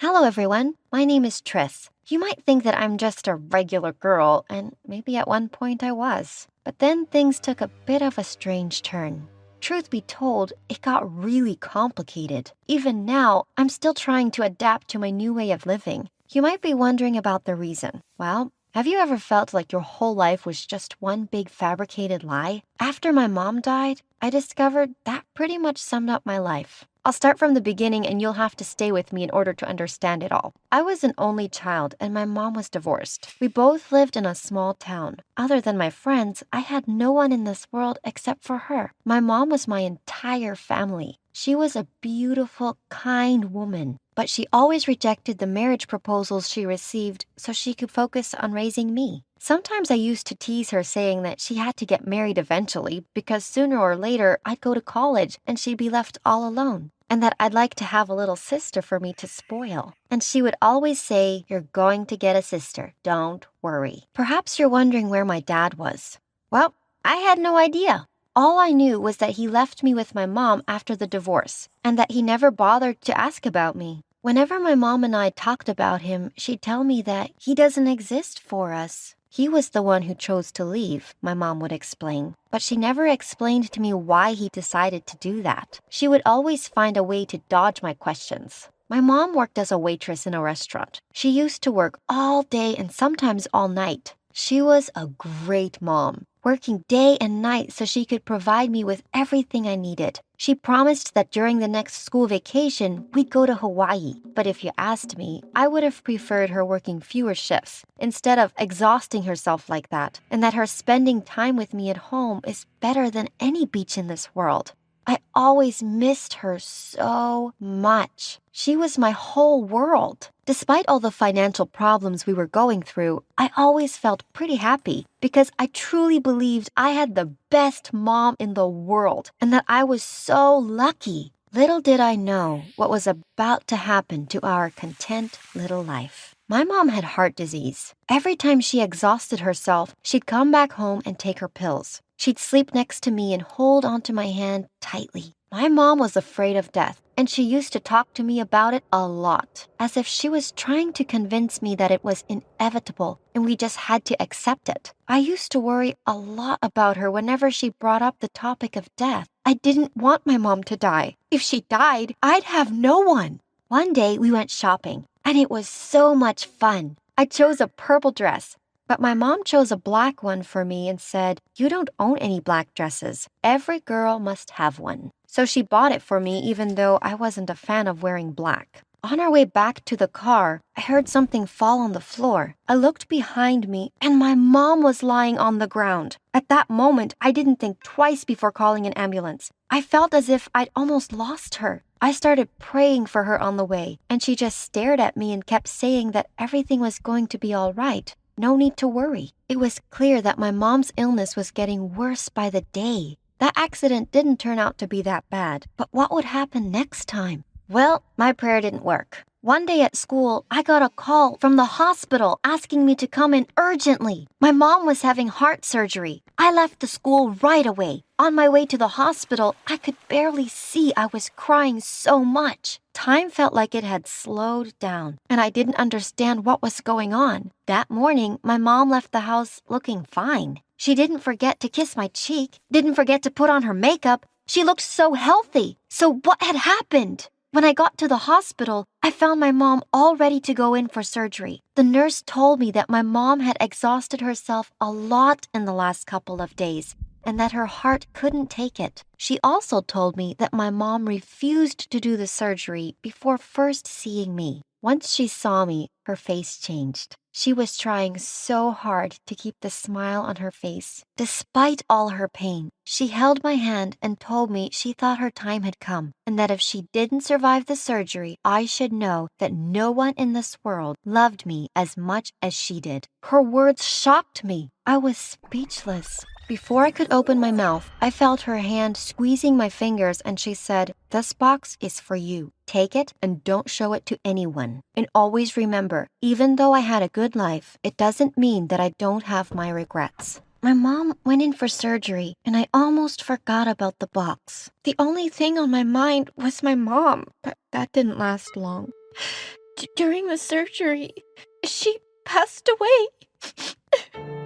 Hello, everyone. My name is Triss. You might think that I'm just a regular girl, and maybe at one point I was. But then things took a bit of a strange turn. Truth be told, it got really complicated. Even now, I'm still trying to adapt to my new way of living. You might be wondering about the reason. Well, have you ever felt like your whole life was just one big fabricated lie? After my mom died, I discovered that pretty much summed up my life. I'll start from the beginning and you'll have to stay with me in order to understand it all. I was an only child and my mom was divorced. We both lived in a small town. Other than my friends, I had no one in this world except for her. My mom was my entire family. She was a beautiful, kind woman, but she always rejected the marriage proposals she received so she could focus on raising me. Sometimes I used to tease her saying that she had to get married eventually because sooner or later I'd go to college and she'd be left all alone, and that I'd like to have a little sister for me to spoil. And she would always say, "You're going to get a sister. Don't worry." Perhaps you're wondering where my dad was. Well, I had no idea. All I knew was that he left me with my mom after the divorce, and that he never bothered to ask about me. Whenever my mom and I talked about him, she'd tell me that he doesn't exist for us. He was the one who chose to leave, my mom would explain, but she never explained to me why he decided to do that. She would always find a way to dodge my questions. My mom worked as a waitress in a restaurant. She used to work all day and sometimes all night. She was a great mom, working day and night so she could provide me with everything I needed. She promised that during the next school vacation, we'd go to Hawaii. But if you asked me, I would have preferred her working fewer shifts instead of exhausting herself like that, and that her spending time with me at home is better than any beach in this world. I always missed her so much. She was my whole world. Despite all the financial problems we were going through, I always felt pretty happy because I truly believed I had the best mom in the world and that I was so lucky. Little did I know what was about to happen to our content little life. My mom had heart disease. Every time she exhausted herself, she'd come back home and take her pills. She'd sleep next to me and hold onto my hand tightly. My mom was afraid of death, and she used to talk to me about it a lot, as if she was trying to convince me that it was inevitable and we just had to accept it. I used to worry a lot about her whenever she brought up the topic of death. I didn't want my mom to die. If she died, I'd have no one. One day we went shopping, and it was so much fun. I chose a purple dress, but my mom chose a black one for me and said, "You don't own any black dresses. Every girl must have one." So she bought it for me even though I wasn't a fan of wearing black. On our way back to the car, I heard something fall on the floor. I looked behind me and my mom was lying on the ground. At that moment, I didn't think twice before calling an ambulance. I felt as if I'd almost lost her. I started praying for her on the way, and she just stared at me and kept saying that everything was going to be all right. No need to worry. It was clear that my mom's illness was getting worse by the day. That accident didn't turn out to be that bad, but what would happen next time? Well, my prayer didn't work. One day at school, I got a call from the hospital asking me to come in urgently. My mom was having heart surgery. I left the school right away. On my way to the hospital, I could barely see. I was crying so much. Time felt like it had slowed down, and I didn't understand what was going on. That morning, my mom left the house looking fine. She didn't forget to kiss my cheek, didn't forget to put on her makeup. She looked so healthy. So what had happened? When I got to the hospital, I found my mom all ready to go in for surgery. The nurse told me that my mom had exhausted herself a lot in the last couple of days and that her heart couldn't take it. She also told me that my mom refused to do the surgery before first seeing me. Once she saw me, her face changed. She was trying so hard to keep the smile on her face. Despite all her pain, she held my hand and told me she thought her time had come, and that if she didn't survive the surgery, I should know that no one in this world loved me as much as she did. Her words shocked me. I was speechless. Before I could open my mouth, I felt her hand squeezing my fingers and she said, "This box is for you. Take it and don't show it to anyone. And always remember, even though I had a good life, it doesn't mean that I don't have my regrets." My mom went in for surgery and I almost forgot about the box. The only thing on my mind was my mom, but that didn't last long. During the surgery, she passed away.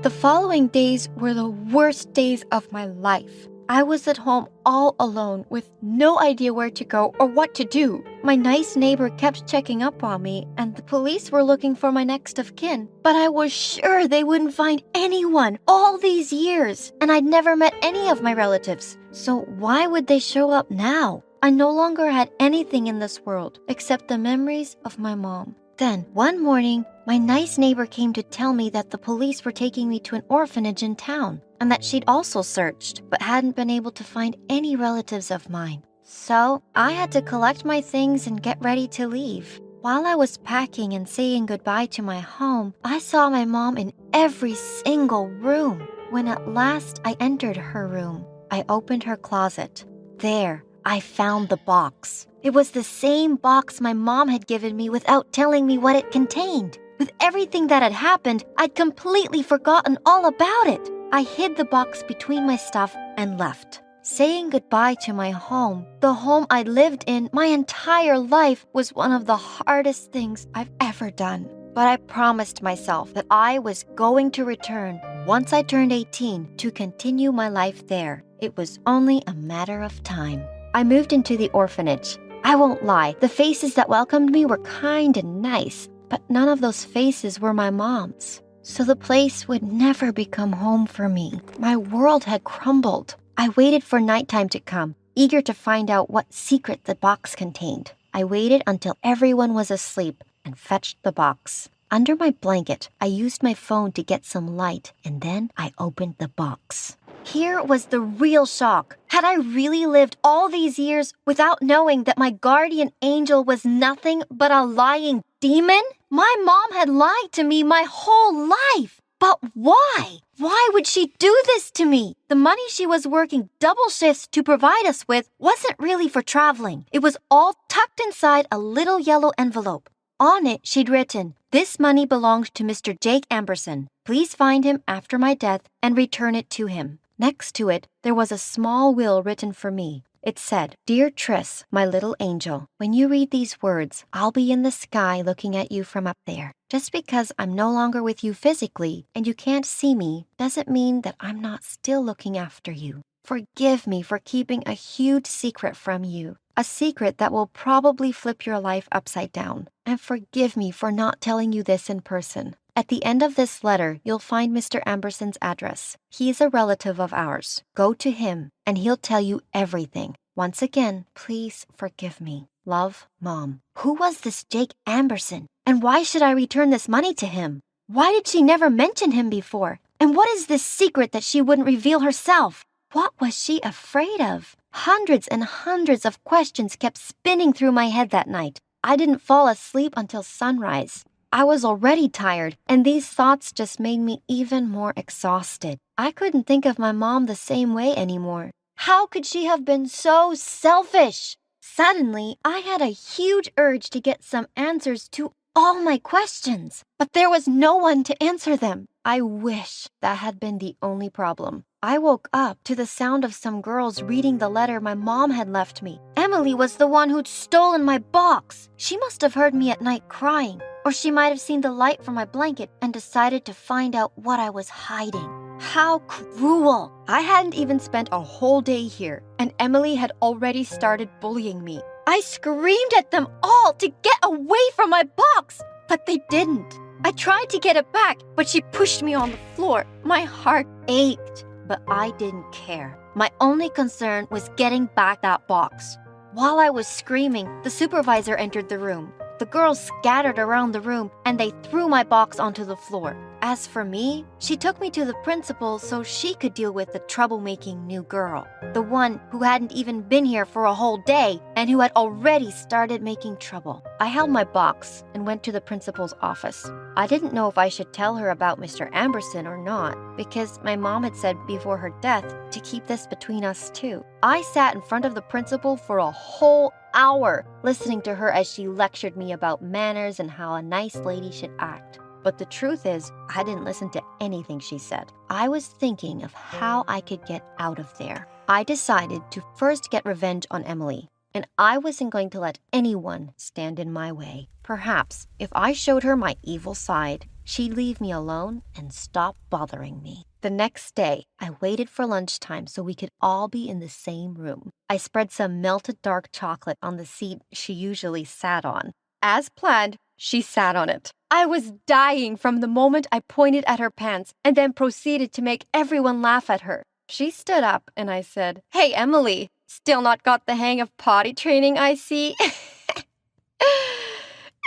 The following days were the worst days of my life. I was at home all alone with no idea where to go or what to do. My nice neighbor kept checking up on me, and the police were looking for my next of kin. But I was sure they wouldn't find anyone all these years, and I'd never met any of my relatives. So why would they show up now? I no longer had anything in this world except the memories of my mom. Then, one morning, my nice neighbor came to tell me that the police were taking me to an orphanage in town, and that she'd also searched, but hadn't been able to find any relatives of mine. So, I had to collect my things and get ready to leave. While I was packing and saying goodbye to my home, I saw my mom in every single room. When at last I entered her room, I opened her closet. There, I found the box. It was the same box my mom had given me without telling me what it contained. With everything that had happened, I'd completely forgotten all about it. I hid the box between my stuff and left. Saying goodbye to my home, the home I'd lived in my entire life, was one of the hardest things I've ever done. But I promised myself that I was going to return once I turned 18 to continue my life there. It was only a matter of time. I moved into the orphanage. I won't lie, the faces that welcomed me were kind and nice, but none of those faces were my mom's. So the place would never become home for me. My world had crumbled. I waited for nighttime to come, eager to find out what secret the box contained. I waited until everyone was asleep and fetched the box. Under my blanket, I used my phone to get some light, and then I opened the box. Here was the real shock. Had I really lived all these years without knowing that my guardian angel was nothing but a lying demon? My mom had lied to me my whole life. But why? Why would she do this to me? The money she was working double shifts to provide us with wasn't really for traveling. It was all tucked inside a little yellow envelope. On it, she'd written, "This money belongs to Mr. Jake Amberson. Please find him after my death and return it to him." Next to it, there was a small will written for me. It said, "Dear Triss, my little angel, when you read these words, I'll be in the sky looking at you from up there. Just because I'm no longer with you physically and you can't see me doesn't mean that I'm not still looking after you. Forgive me for keeping a huge secret from you, a secret that will probably flip your life upside down. And forgive me for not telling you this in person. At the end of this letter, you'll find Mr. Amberson's address. He's a relative of ours. Go to him, and he'll tell you everything. Once again, please forgive me. Love, Mom." Who was this Jake Amberson? And why should I return this money to him? Why did she never mention him before? And what is this secret that she wouldn't reveal herself? What was she afraid of? Hundreds and hundreds of questions kept spinning through my head that night. I didn't fall asleep until sunrise. I was already tired, and these thoughts just made me even more exhausted. I couldn't think of my mom the same way anymore. How could she have been so selfish? Suddenly, I had a huge urge to get some answers to all my questions, but there was no one to answer them. I wish that had been the only problem. I woke up to the sound of some girls reading the letter my mom had left me. Emily was the one who'd stolen my box. She must have heard me at night crying, or she might have seen the light from my blanket and decided to find out what I was hiding. How cruel! I hadn't even spent a whole day here, and Emily had already started bullying me. I screamed at them all to get away from my box, but they didn't. I tried to get it back, but she pushed me on the floor. My heart ached, but I didn't care. My only concern was getting back that box. While I was screaming, the supervisor entered the room. The girls scattered around the room, and they threw my box onto the floor. As for me, she took me to the principal so she could deal with the troublemaking new girl, the one who hadn't even been here for a whole day and who had already started making trouble. I held my box and went to the principal's office. I didn't know if I should tell her about Mr. Amberson or not, because my mom had said before her death to keep this between us two. I sat in front of the principal for a whole hour, listening to her as she lectured me about manners and how a nice lady should act. But the truth is, I didn't listen to anything she said. I was thinking of how I could get out of there. I decided to first get revenge on Emily. and I wasn't going to let anyone stand in my way. Perhaps if I showed her my evil side, she'd leave me alone and stop bothering me. The next day, I waited for lunchtime so we could all be in the same room. I spread some melted dark chocolate on the seat she usually sat on. As planned, she sat on it. I was dying from the moment I pointed at her pants and then proceeded to make everyone laugh at her. She stood up and I said, "Hey, Emily, still not got the hang of potty training, I see."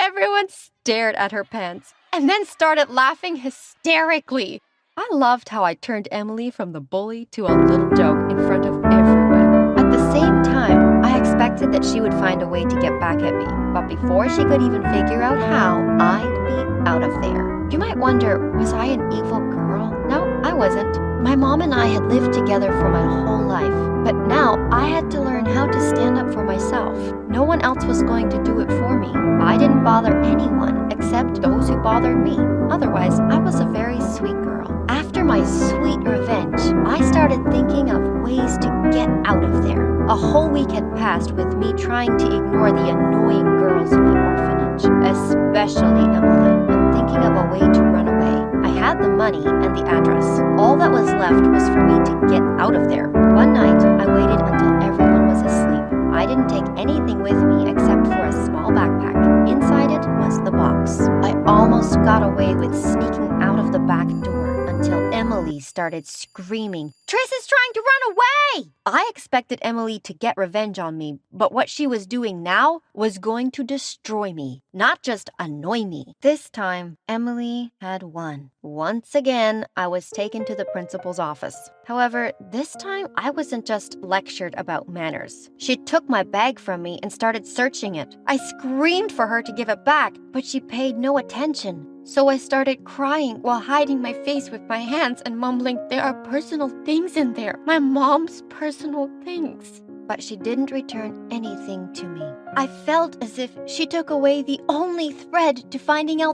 Everyone stared at her pants and then started laughing hysterically. I loved how I turned Emily from the bully to a little joke in front of everyone. At the same time, I expected that she would find a way to get back at me, but before she could even figure out how, I'd be out of there. You might wonder, was I an evil girl? No, I wasn't. My mom and I had lived together for my whole life, but now I had to learn how to stand up for myself. No one else was going to do it for me. I didn't bother anyone except those who bothered me. Otherwise, I was a very sweet girl. After my sweet revenge, I started thinking of ways to get out of there. A whole week had passed with me trying to ignore the annoying girls in the orphanage, especially Emily, and thinking of a way to run away. I had the money and the address. All that was left was for me to get out of there. One night, I waited until everyone was asleep. I didn't take anything with me except for a small backpack. Inside it was the box. I almost got away with sneaking out of the back door until Emily started screaming, "Tris is trying to run away!" I expected Emily to get revenge on me, but what she was doing now was going to destroy me, not just annoy me. This time, Emily had won. Once again, I was taken to the principal's office. However, this time I wasn't just lectured about manners. She took my bag from me and started searching it. I screamed for her to give it back, but she paid no attention. So I started crying while hiding my face with my hands and mumbling, "There are personal things in there, my mom's personal things." But she didn't return anything to me. I felt as if she took away the only thread to finding out